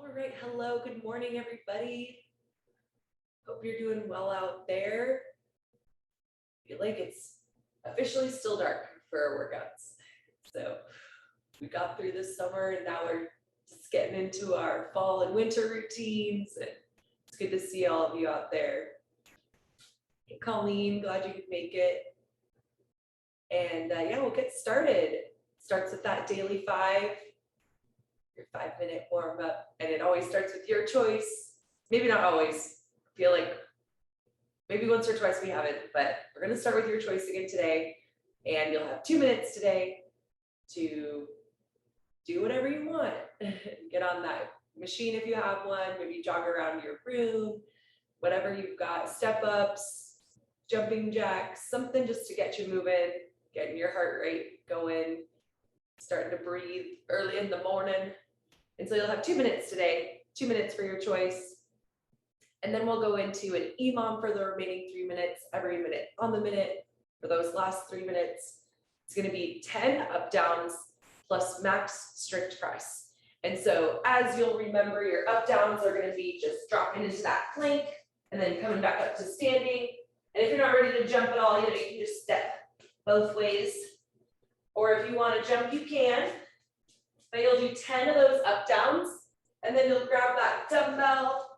All right, hello, good morning, everybody. Hope you're doing well out there. I feel like it's officially still dark for our workouts. So we got through this summer and now we're just getting into our fall and winter routines. And it's good to see all of you out there. Hey, Colleen, glad you could make it. And yeah, we'll get started. Starts with that daily 5. Your 5-minute warm up, and it always starts with your choice. Maybe not always. I feel like maybe once or twice we haven't, but we're going to start with your choice again today, and you'll have 2 minutes today to do whatever you want. Get on that machine if you have one, maybe jog around your room, whatever you've got, step ups, jumping jacks, something just to get you moving, getting your heart rate going, starting to breathe early in the morning. And so you'll have 2 minutes today, 2 minutes for your choice. And then we'll go into an EMOM for the remaining 3 minutes, every minute on the minute for those last 3 minutes. It's going to be 10 up downs plus max strict press. And so as you'll remember, your up downs are going to be just dropping into that plank and then coming back up to standing. And if you're not ready to jump at all, you can just step both ways. Or if you want to jump, you can. But you'll do 10 of those up downs, and then you'll grab that dumbbell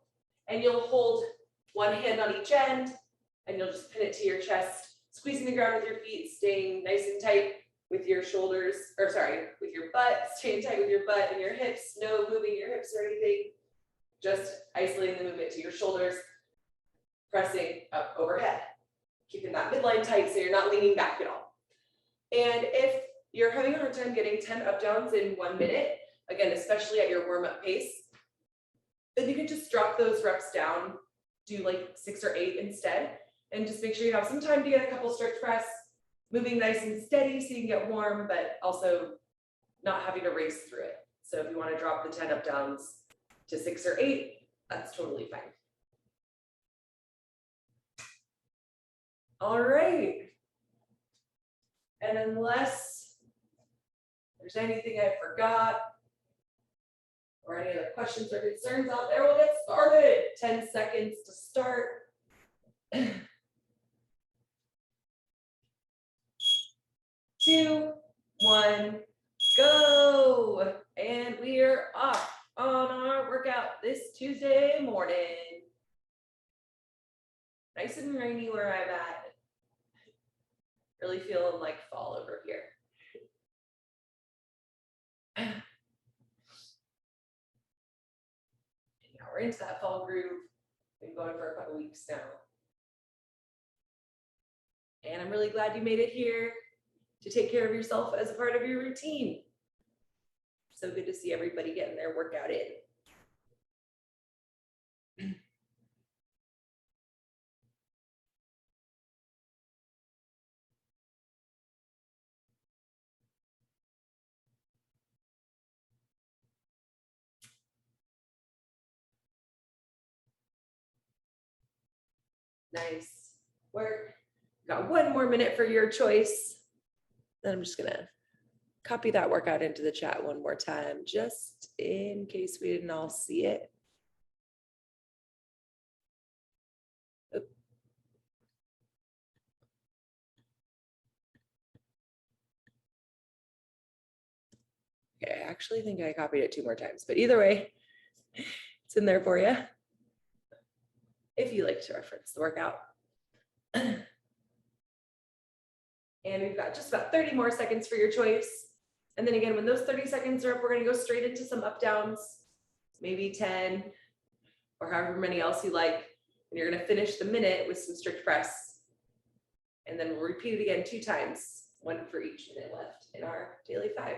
and you'll hold one hand on each end and you'll just pin it to your chest, squeezing the ground with your feet, staying nice and tight with your shoulders, with your butt, staying tight with your butt and your hips, no moving your hips or anything, just isolating the movement to your shoulders, pressing up overhead, keeping that midline tight so you're not leaning back at all. And if you're having a hard time getting 10 up downs in 1 minute, again, especially at your warm-up pace, then you can just drop those reps down, do like 6 or 8 instead, and just make sure you have some time to get a couple strict press, moving nice and steady so you can get warm, but also not having to race through it. So if you want to drop the 10 up downs to 6 or 8, that's totally fine. All right. And unless there's anything I forgot or any other questions or concerns out there, we'll get started. 10 seconds to start. 2, 1, go. And we are off on our workout this Tuesday morning. Nice and rainy where I'm at. Really feeling like fall over here. Yeah, we're into that fall groove. Been going for a couple weeks now. And I'm really glad you made it here to take care of yourself as a part of your routine. So good to see everybody getting their workout in. Nice work. Got 1 more minute for your choice. Then I'm just gonna copy that workout into the chat one more time, just in case we didn't all see it. Oop. Okay, I actually think I copied it 2 more times, but either way, it's in there for you if you like to reference the workout. And we've got just about 30 more seconds for your choice. And then again, when those 30 seconds are up, we're going to go straight into some up downs, maybe 10 or however many else you like. And you're going to finish the minute with some strict press. And then we'll repeat it again 2 times, 1 for each minute left in our daily 5.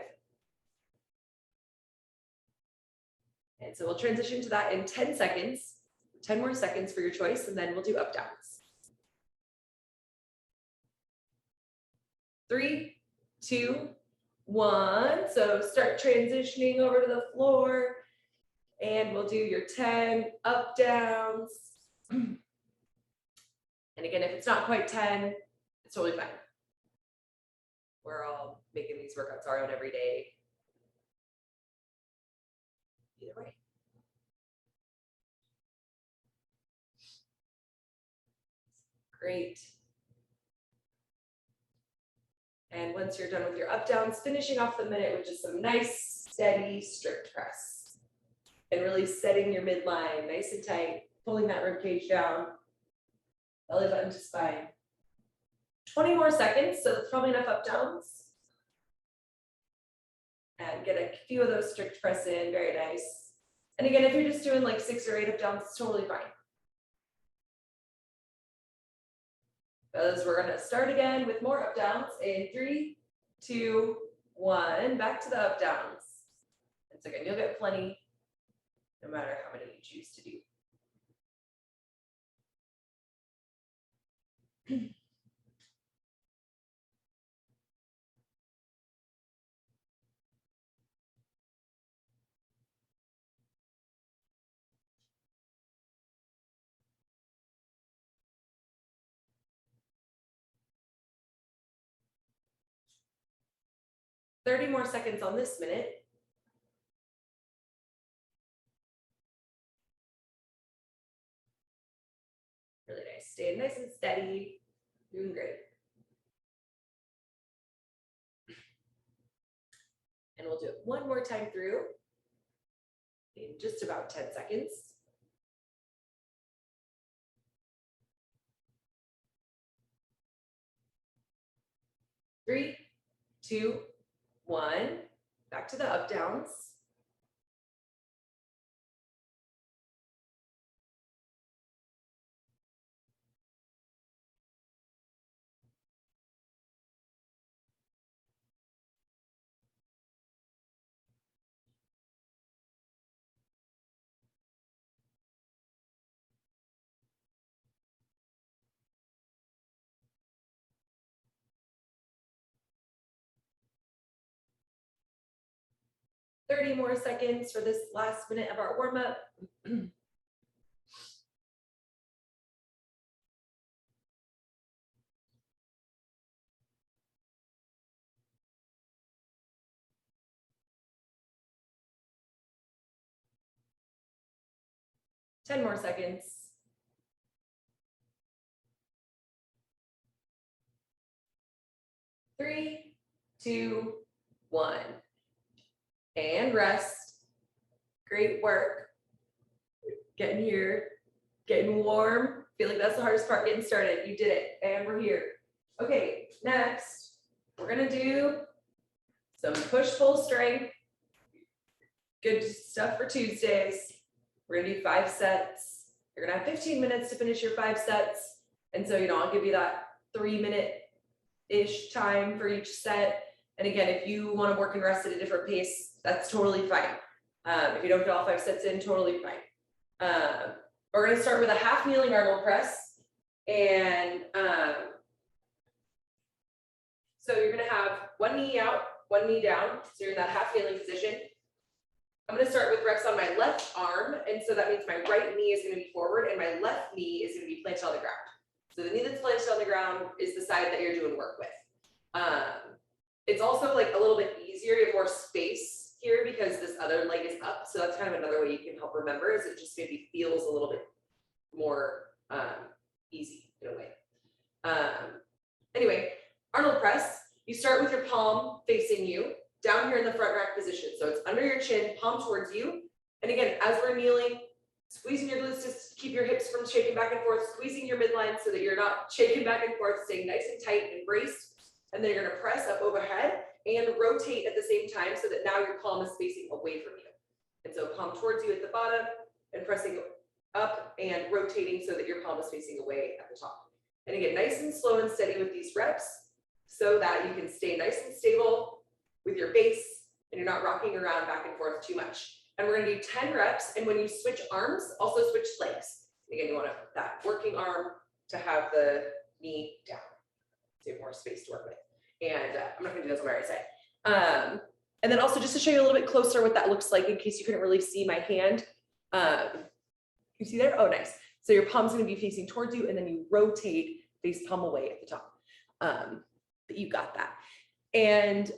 And so we'll transition to that in 10 seconds, 10 more seconds for your choice, and then we'll do up downs. 3, 2, 1. So start transitioning over to the floor, and we'll do your 10 up downs. And again, if it's not quite 10, it's totally fine. We're all making these workouts our own every day. Either way. Great. And once you're done with your up downs, finishing off the minute with just some nice, steady, strict press. And really setting your midline nice and tight, pulling that rib cage down, belly button to spine. 20 more seconds, so that's probably enough up downs. And get a few of those strict press in, very nice. And again, if you're just doing like 6 or 8 up downs, it's totally fine. Because we're gonna start again with more up downs in 3, 2, 1, back to the up downs. And so again, you'll get plenty, no matter how many you choose to do. 30 more seconds on this minute. Really nice, staying nice and steady, doing great. And we'll do it one more time through in just about 10 seconds. Three, 2, 1, back to the up downs. Thirty more seconds for this last minute of our warm-up. 10 more seconds. 3, 2, 1. And rest. Great work. Getting here, getting warm. Feel like that's the hardest part, getting started. You did it, and we're here. Okay, next, we're gonna do some push-pull strength. Good stuff for Tuesdays. We're gonna do 5 sets. You're gonna have 15 minutes to finish your 5 sets. And so, I'll give you that 3-minute-ish time for each set. And again, if you want to work and rest at a different pace, that's totally fine. If you don't get all 5 sets in, totally fine. We're going to start with a half kneeling Arnold press. And so you're going to have one knee out, one knee down. So you're in that half kneeling position. I'm going to start with reps on my left arm. And so that means my right knee is going to be forward and my left knee is going to be planted on the ground. So the knee that's planted on the ground is the side that you're doing work with. It's also like a little bit easier, you have more space here because this other leg is up. So that's kind of another way you can help remember, is it just maybe feels a little bit more easy in a way. Anyway, Arnold press, you start with your palm facing you down here in the front rack position. So it's under your chin, palm towards you. And again, as we're kneeling, squeezing your glutes to keep your hips from shaking back and forth, squeezing your midline so that you're not shaking back and forth, staying nice and tight and braced. And then you're going to press up overhead and rotate at the same time so that now your palm is facing away from you. And so palm towards you at the bottom and pressing up and rotating so that your palm is facing away at the top. And again, nice and slow and steady with these reps so that you can stay nice and stable with your base and you're not rocking around back and forth too much. And we're going to do 10 reps. And when you switch arms, also switch legs. Again, you want that working arm to have the knee down. So you have more space to work with. And I'm not going to do this on my right side. And then also just to show you a little bit closer what that looks like in case you couldn't really see my hand. You see there? Oh, nice. So your palm's going to be facing towards you and then you rotate face palm away at the top. But you got that. And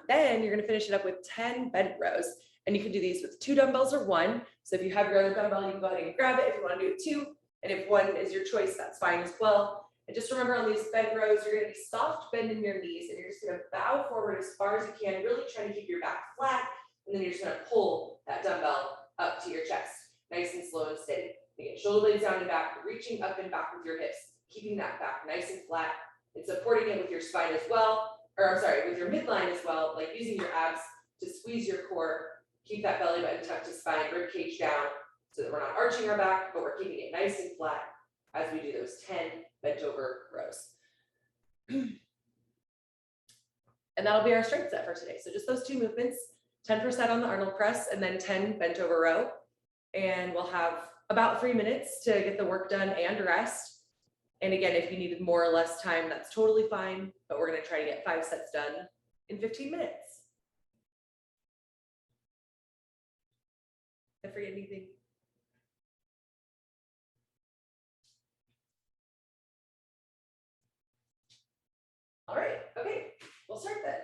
then you're going to finish it up with 10 bent rows. And you can do these with 2 dumbbells or 1. So if you have your other dumbbell, you can go ahead and grab it if you want to do it 2. And if 1 is your choice, that's fine as well. And just remember on these bent rows, you're gonna be soft bend in your knees and you're just gonna bow forward as far as you can, really trying to keep your back flat. And then you're just gonna pull that dumbbell up to your chest, nice and slow and steady. Again, shoulder blades down and back, reaching up and back with your hips, keeping that back nice and flat and supporting it with your spine as well, or I'm sorry, with your midline as well, like using your abs to squeeze your core, keep that belly button tucked to spine, rib cage down, so that we're not arching our back, but we're keeping it nice and flat as we do those 10 bent over rows. And that'll be our strength set for today. So just those 2 movements, 10% on the Arnold press and then 10 bent over row. And we'll have about 3 minutes to get the work done and rest. And again, if you needed more or less time, that's totally fine, but we're gonna try to get 5 sets done in 15 minutes. Did I forget anything? All right, okay, we'll start then.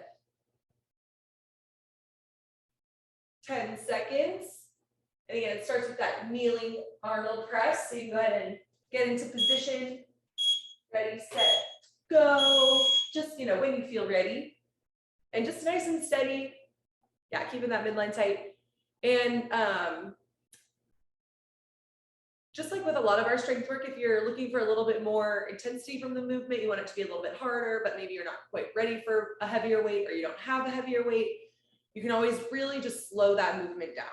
10 seconds. And again, it starts with that kneeling Arnold press. So you can go ahead and get into position. Ready, set, go. Just, when you feel ready. And just nice and steady. Yeah, keeping that midline tight. And just like with a lot of our strength work, if you're looking for a little bit more intensity from the movement, you want it to be a little bit harder, but maybe you're not quite ready for a heavier weight or you don't have a heavier weight, you can always really just slow that movement down.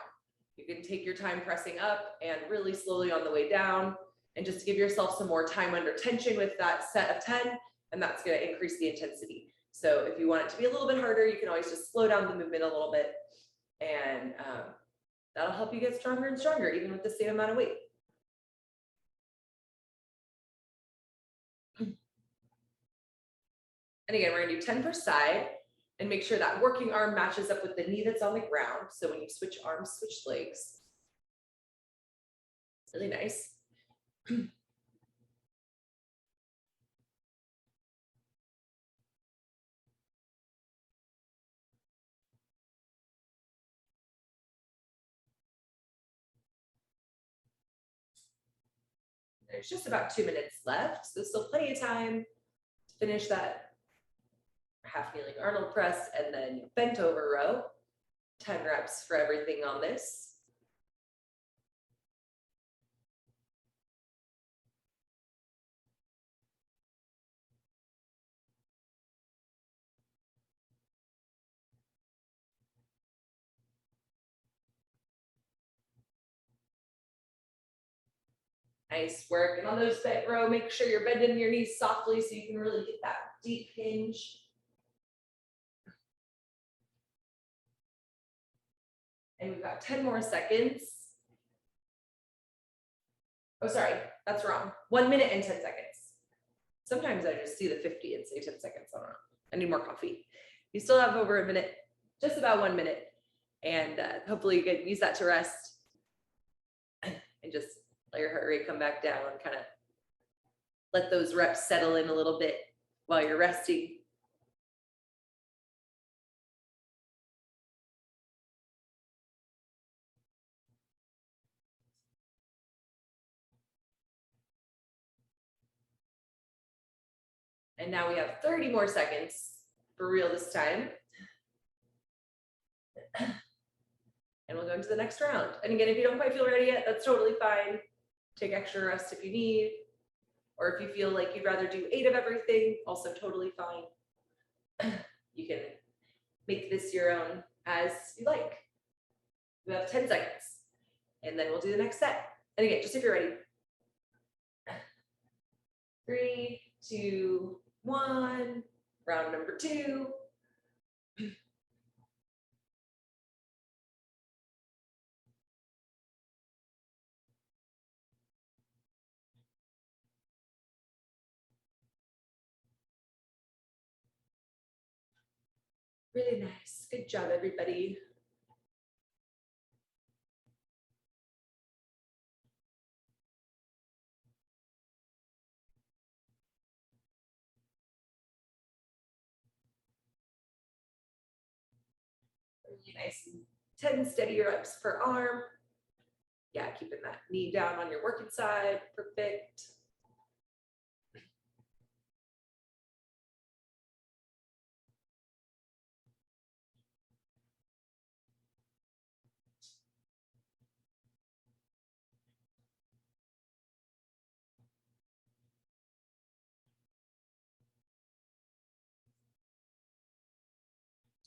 You can take your time pressing up and really slowly on the way down, and just give yourself some more time under tension with that set of 10, and that's going to increase the intensity. So if you want it to be a little bit harder, you can always just slow down the movement a little bit, and that'll help you get stronger and stronger, even with the same amount of weight. And again, we're gonna do 10 per side and make sure that working arm matches up with the knee that's on the ground. So when you switch arms, switch legs. Really nice. There's just about 2 minutes left, so there's still plenty of time to finish that half kneeling Arnold press and then bent over row. 10 reps for everything on this. Nice work. And on those bent row, make sure you're bending your knees softly so you can really get that deep hinge. And we've got 10 more seconds. Oh, sorry, that's wrong. 1 minute and 10 seconds. Sometimes I just see the 50 and say 10 seconds. I don't know. I need more coffee. You still have over a minute, just about 1 minute. And hopefully you can use that to rest and just let your heart rate come back down and kind of let those reps settle in a little bit while you're resting. And now we have 30 more seconds for real this time. And we'll go into the next round. And again, if you don't quite feel ready yet, that's totally fine. Take extra rest if you need, or if you feel like you'd rather do 8 of everything, also totally fine. You can make this your own as you like. We have 10 seconds, and then we'll do the next set. And again, just if you're ready. 3, 2, 1, round number 2. Really nice. Good job, everybody. Really nice. 10 steady reps per arm. Yeah, keeping that knee down on your working side. Perfect.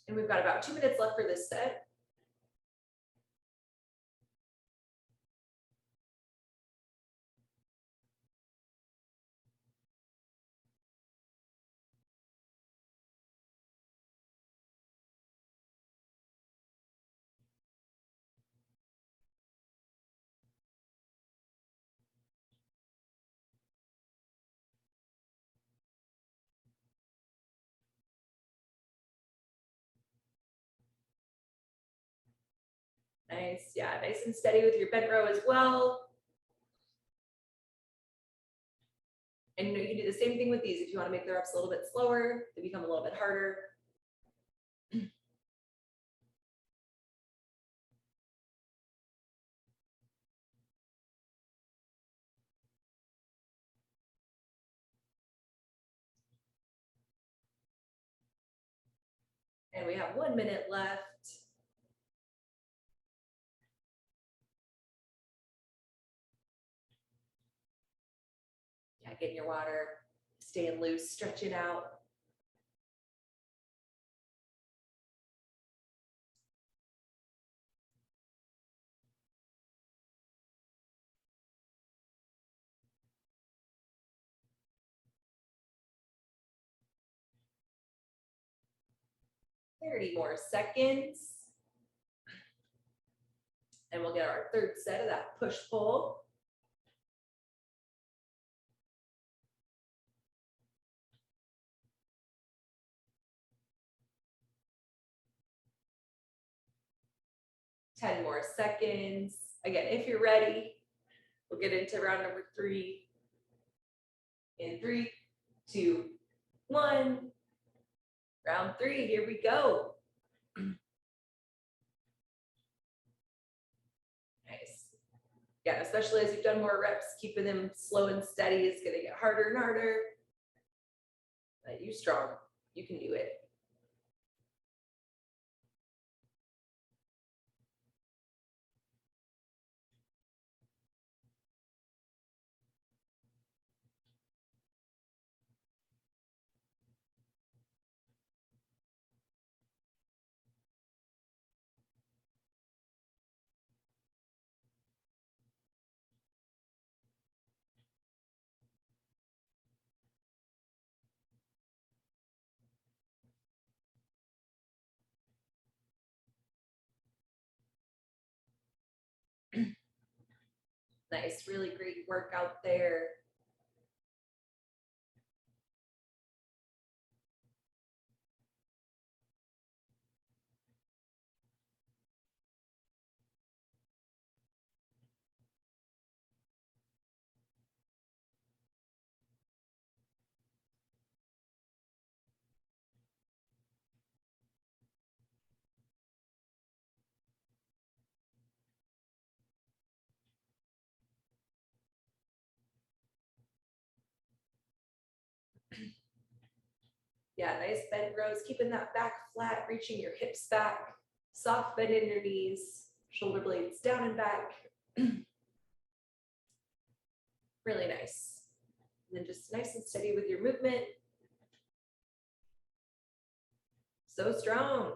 And we've got about 2 minutes left for this set. Nice, yeah, nice and steady with your bent row as well. And you can do the same thing with these. If you want to make the reps a little bit slower, they become a little bit harder. And we have 1 minute left. Yeah, getting your water, staying loose, stretching out. Thirty more seconds. And we'll get our third set of that push-pull. Ten more seconds. Again, if you're ready, we'll get into round number 3. In 3, 2, 1. Round 3, here we go. Nice. Yeah, especially as you've done more reps, keeping them slow and steady is gonna get harder and harder. But you're strong, you can do it. Nice, really great workout there. Yeah, nice bent rows, keeping that back flat, reaching your hips back, soft bend in your knees, shoulder blades down and back. Really nice. And then just nice and steady with your movement. So strong.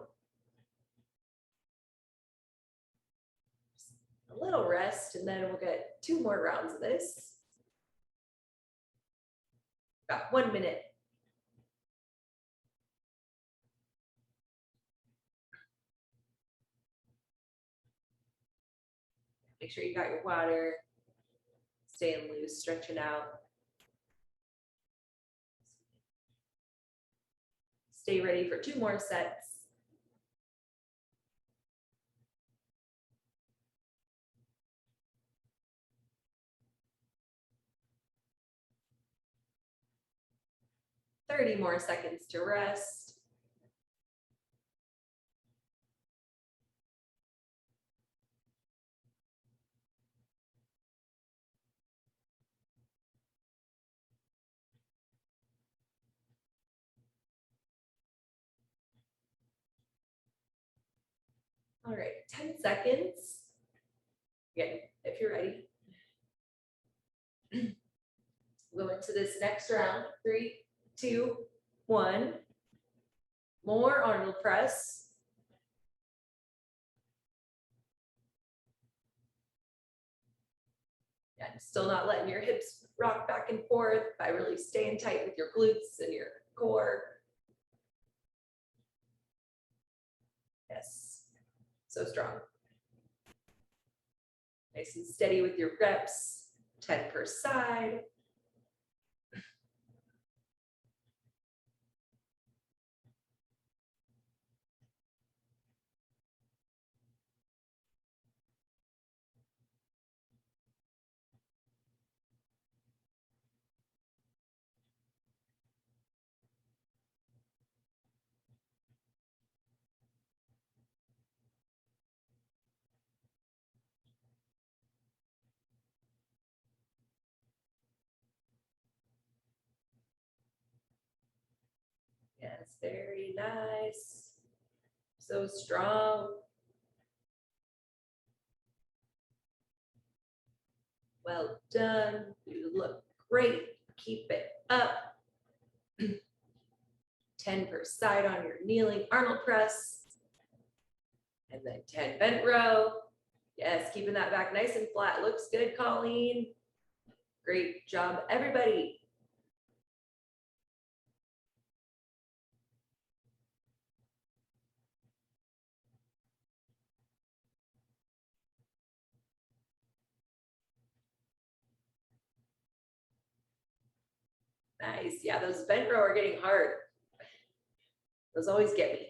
A little rest, and then we'll get 2 more rounds of this. About 1 minute. Make sure you got your water, staying loose, stretching out. Stay ready for 2 more sets. Thirty more seconds to rest. All right, 10 seconds. Again, if you're ready. Go into this next round. 3, 2, 1. More Arnold Press. And still not letting your hips rock back and forth by really staying tight with your glutes and your core. Yes, so strong. Nice and steady with your reps, 10 per side. Yes, very nice. So strong. Well done. You look great. Keep it up. 10 per side on your kneeling Arnold press. And then 10 bent row. Yes, keeping that back nice and flat. Looks good, Colleen. Great job, everybody. Nice. Yeah, those bent row are getting hard. Those always get me.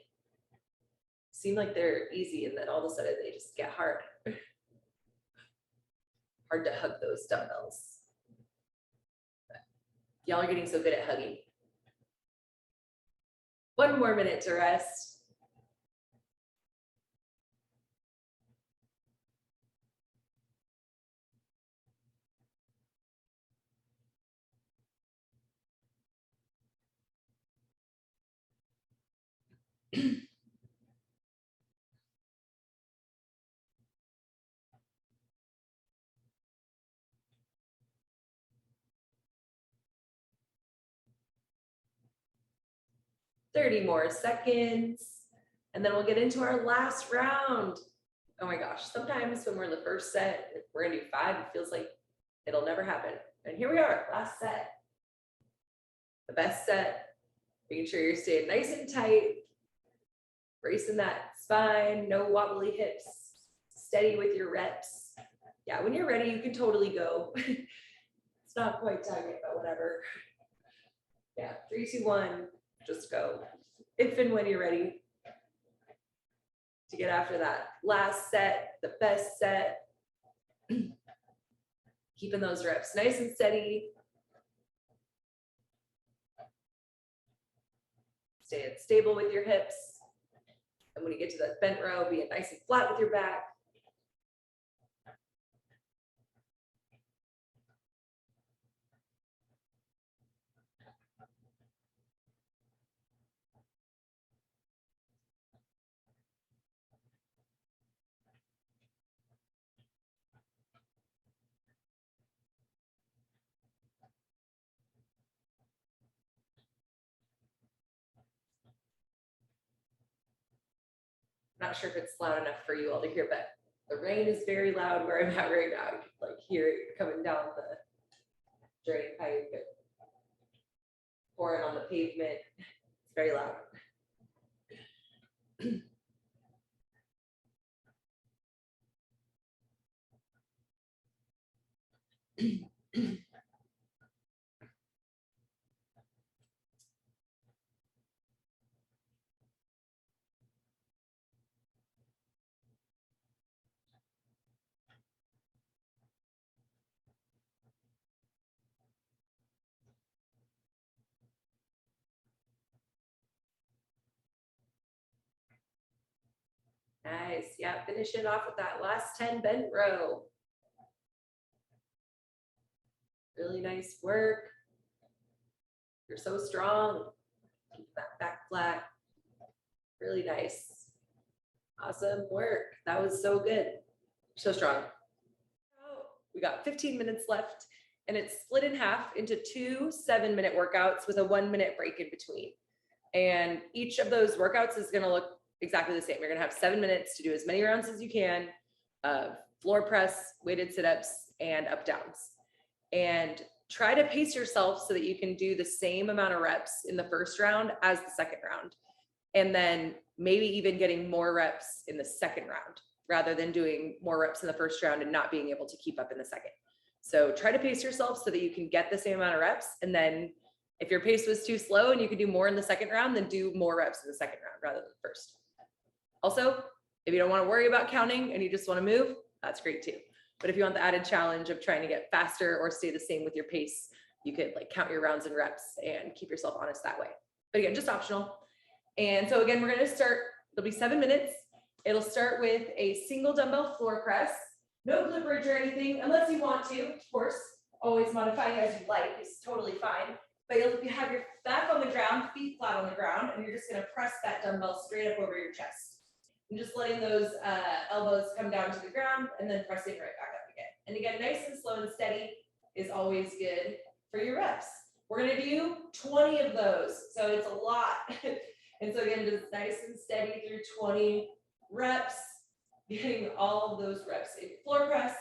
Seem like they're easy and then all of a sudden they just get hard. Hard to hug those dumbbells. Y'all are getting so good at hugging. 1 more minute to rest. Thirty more seconds, and then we'll get into our last round. Oh my gosh, sometimes when we're in the first set, if we're gonna do 5, it feels like it'll never happen. And here we are, last set. The best set, making sure you're staying nice and tight, bracing that spine, no wobbly hips, steady with your reps. Yeah, when you're ready, you can totally go. It's not quite time yet, but whatever. Yeah, 3, 2, 1, just go. If and when you're ready to get after that last set, the best set. Keeping those reps nice and steady. Staying stable with your hips. And when you get to that bent row, being nice and flat with your back. Not sure if it's loud enough for you all to hear, but the rain is very loud where I'm at right now. You can like hear it coming down the drain pipe, pouring on the pavement. It's very loud. Nice. Yeah, finish it off with that last 10 bent row. Really nice work. You're so strong. Keep that back flat. Really nice. Awesome work. That was so good. So strong. We got 15 minutes left, and it's split in half into 2 7-minute workouts with a 1-minute break in between. And each of those workouts is going to look exactly the same. You're going to have 7 minutes to do as many rounds as you can of floor press, weighted sit-ups, and up downs. And try to pace yourself so that you can do the same amount of reps in the first round as the second round. And then maybe even getting more reps in the second round rather than doing more reps in the first round and not being able to keep up in the second. So try to pace yourself so that you can get the same amount of reps. And then if your pace was too slow and you could do more in the second round, then do more reps in the second round rather than the first. Also, if you don't want to worry about counting and you just want to move, that's great too. But if you want the added challenge of trying to get faster or stay the same with your pace, you could like count your rounds and reps and keep yourself honest that way. But again, just optional. And so again, we're going to start, it'll be 7 minutes. It'll start with a single dumbbell floor press, no glute bridge or anything, unless you want to, of course, always modify as you like, it's totally fine. But you'll have your back on the ground, feet flat on the ground, and you're just going to press that dumbbell straight up over your chest. And just letting those elbows come down to the ground and then pressing right back up again. And again, nice and slow and steady is always good for your reps. We're going to do 20 of those, so it's a lot. And so again, just nice and steady through 20 reps, getting all of those reps in floor press.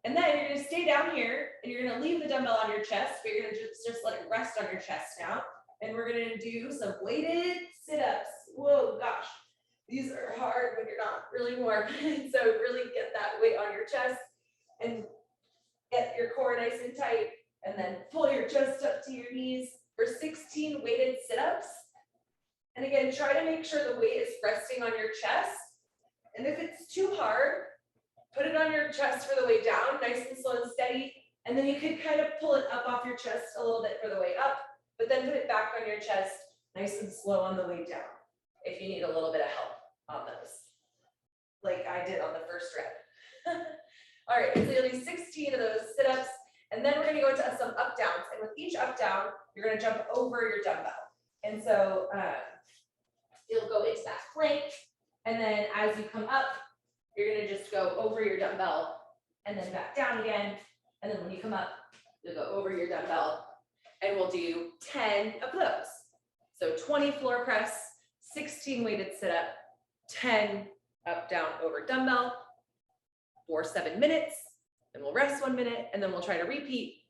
And then you're going to stay down here and you're going to leave the dumbbell on your chest, but you're going to just let it rest on your chest now. And we're going to do some weighted sit-ups. Whoa, gosh, these are hard when you're not really warm. So really get that weight on your chest and get your core nice and tight, and then pull your chest up to your knees for 16 weighted sit-ups. And again, try to make sure the weight is resting on your chest. And if it's too hard, put it on your chest for the way down, nice and slow and steady. And then you could kind of pull it up off your chest a little bit for the way up, but then put it back on your chest, nice and slow on the way down, if you need a little bit of help on those, like I did on the first rep. All right, so you'll do 16 of those sit-ups, and then we're going to go into some up downs. And with each up down, you're going to jump over your dumbbell. And so you'll go into that plank, and then as you come up, you're going to just go over your dumbbell and then back down again. And then when you come up, you'll go over your dumbbell, and we'll do 10 of those. So 20 floor press, 16 weighted sit-up, 10 up, down, over dumbbell for 7 minutes. Then we'll rest 1 minute, and then we'll try to repeat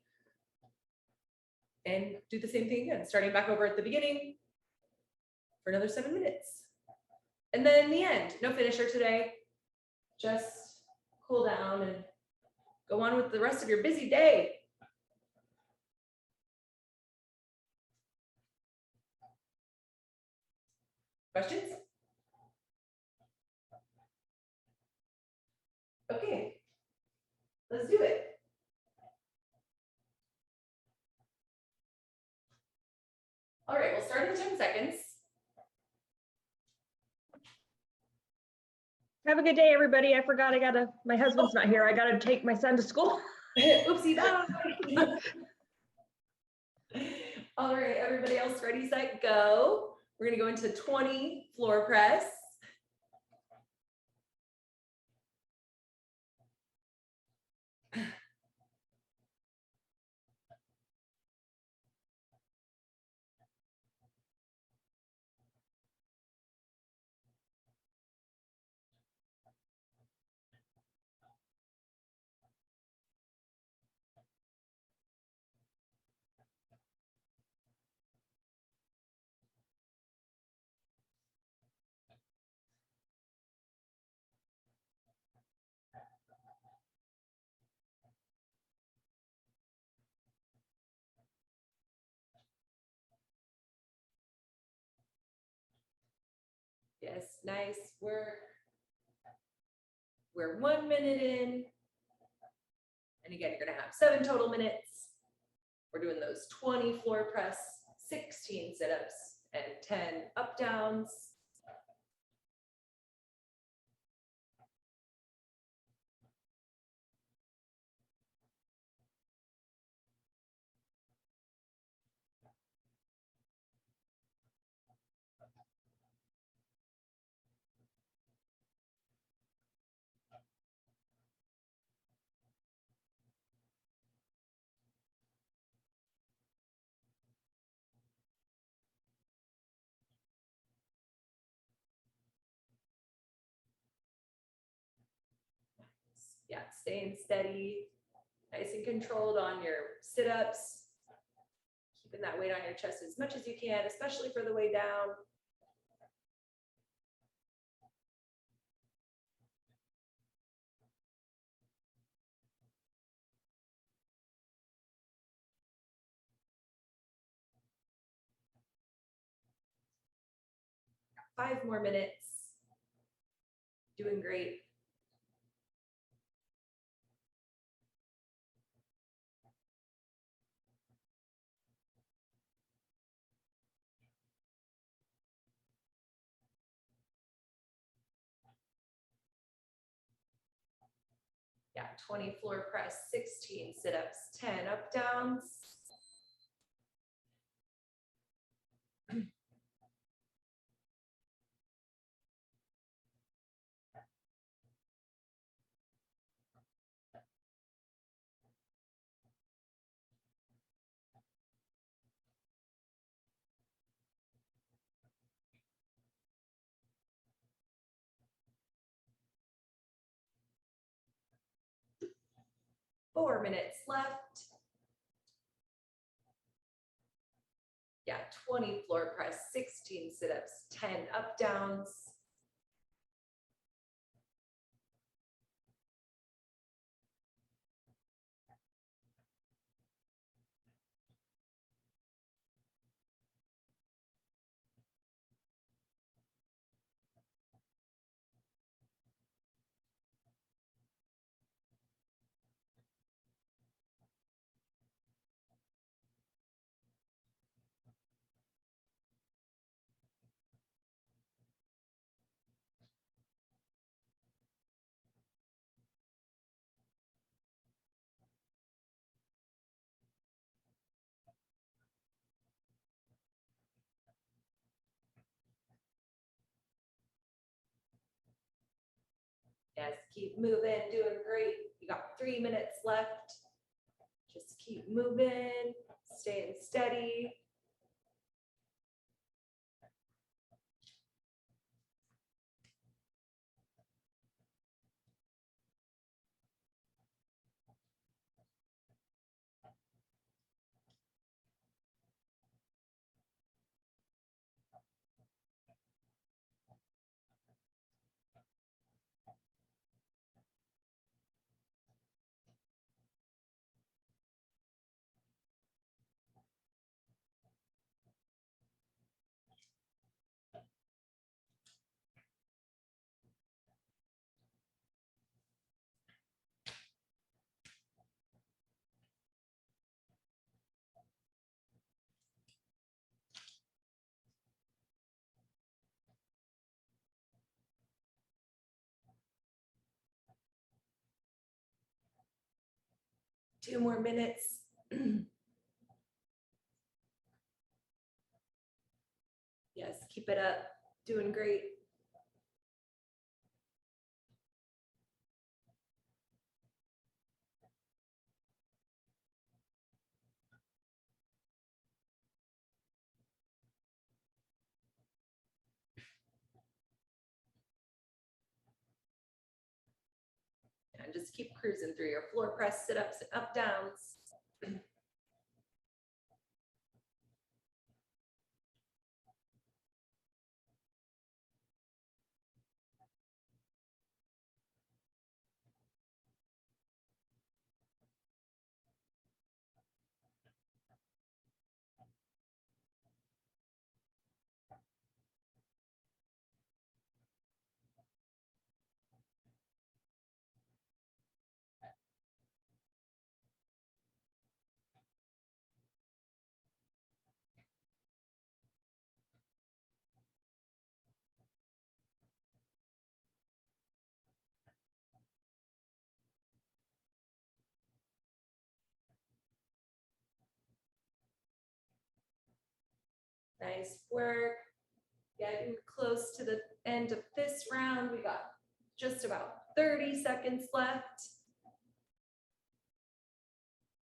and do the same thing again, starting back over at the beginning for another 7 minutes. And then in the end, no finisher today. Just cool down and go on with the rest of your busy day. Questions? Okay, let's do it. All right, we'll start in 10 seconds. Have a good day, everybody. I forgot my husband's not here. I gotta take my son to school. Oopsie, bye. All right, everybody else ready, set, go. We're gonna go into 20 floor press. Yes, nice work. We're 1 minute in. And again, you're gonna have 7 total minutes. We're doing those 20 floor press, 16 sit-ups, and 10 up downs. Yeah, staying steady Nice and controlled on your sit-ups. Keeping that weight on your chest as much as you can, especially for the way down. Got 5 more minutes. Doing great. Yeah, 20 floor press, 16 sit-ups, 10 up downs. Four minutes left. Yeah, 20 floor press, 16 sit-ups, 10 up downs. Yes, keep moving, doing great. You got 3 minutes left. Just keep moving, staying steady. Two more minutes. Yes, keep it up. Doing great. And just keep cruising through your floor press, sit-ups, and up downs. Nice work. Getting close to the end of this round. We got just about 30 seconds left.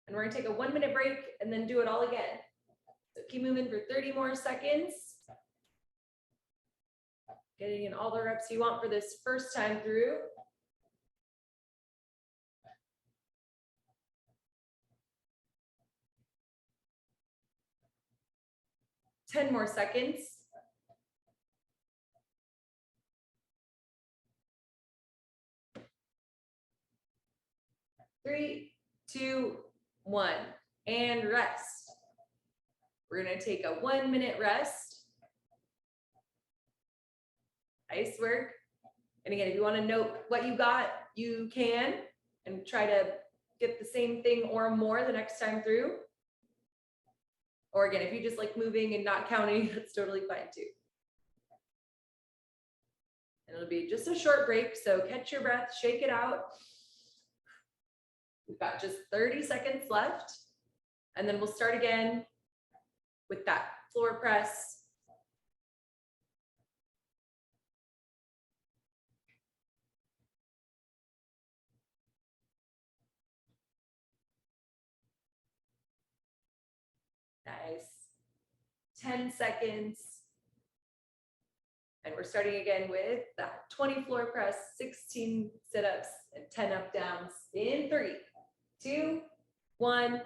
And we're gonna take a 1-minute break and then do it all again. So keep moving for 30 more seconds. Getting in all the reps you want for this first time through. 10 more seconds. 3, 2, 1, and rest. We're gonna take a 1-minute rest. Nice work. And again, if you wanna note what you got, you can, and try to get the same thing or more the next time through. Or again, if you just like moving and not counting, that's totally fine too. And it'll be just a short break, so catch your breath, shake it out. We've got just 30 seconds left, and then we'll start again with that floor press. Nice. 10 seconds. And we're starting again with that 20 floor press, 16 sit-ups, and 10 up downs in 3, 2, 1,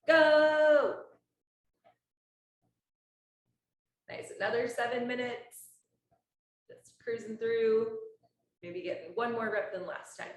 go. Nice, another 7 minutes. Just cruising through, maybe getting one more rep than last time.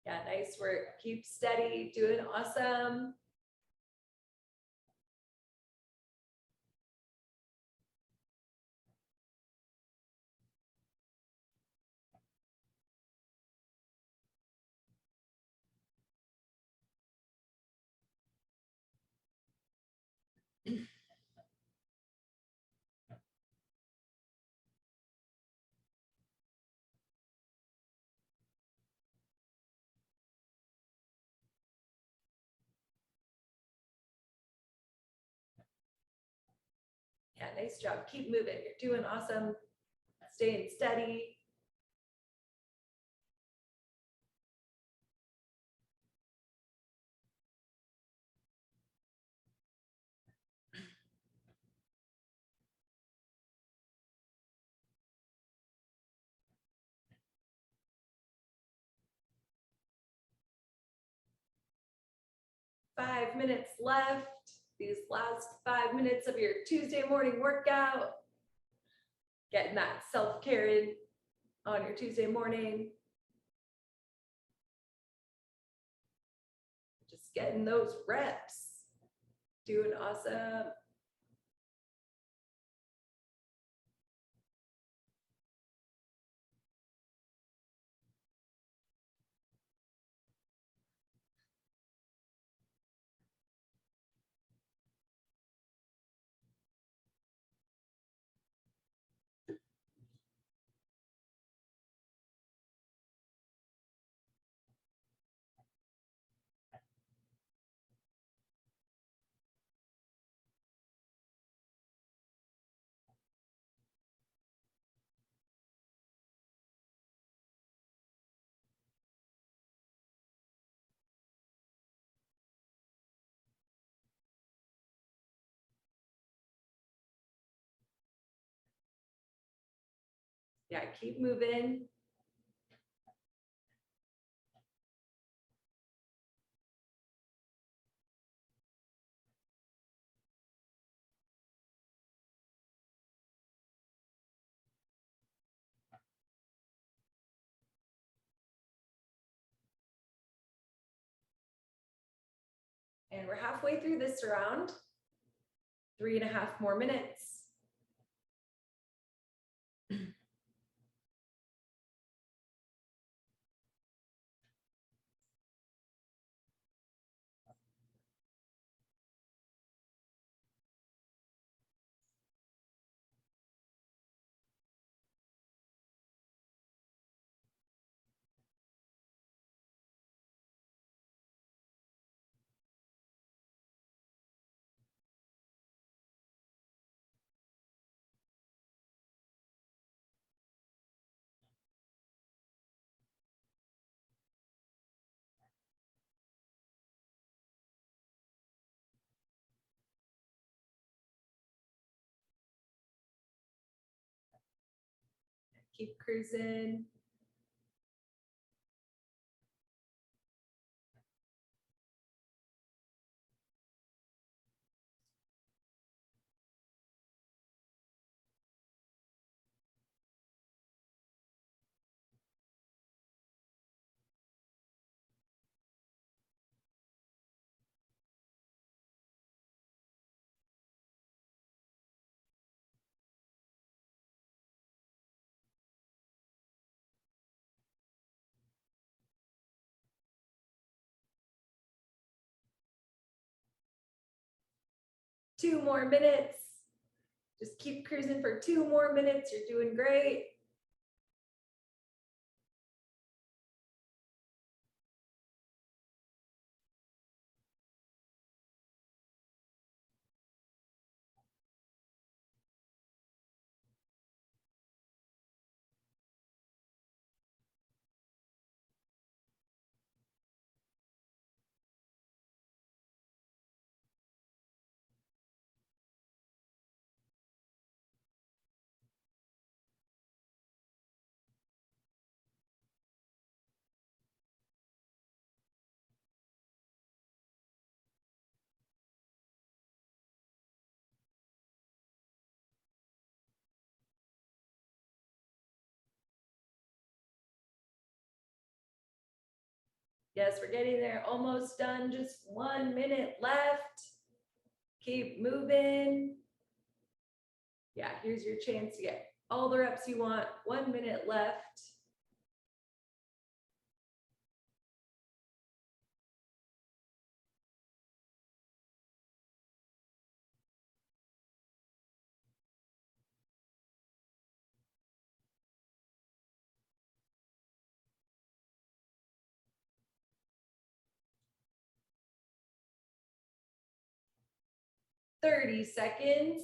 Yeah, nice work. Keep steady, doing awesome. Yeah, nice job. Keep moving. You're doing awesome. Staying steady. Five minutes left. These last 5 minutes of your Tuesday morning workout. Getting that self-care in on your Tuesday morning. Just getting those reps. Doing awesome. Yeah, keep moving. And we're halfway through this round. 3.5 more minutes. Keep cruising. Two more minutes. Just keep cruising for 2 more minutes. You're doing great. Yes, we're getting there. Almost done. Just 1 minute left. Keep moving. Yeah, here's your chance to get all the reps you want. 1 minute left. Thirty seconds.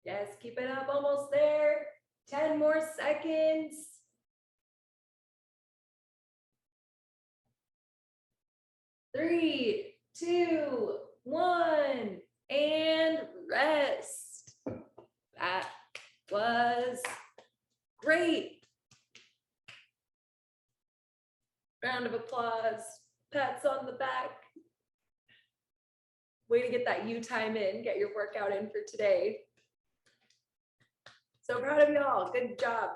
Yes, keep it up, almost there. 10 more seconds. Three, two, one, and rest. That was great. Round of applause, pats on the back. Way to get that U time in, get your workout in for today. So proud of y'all, good job.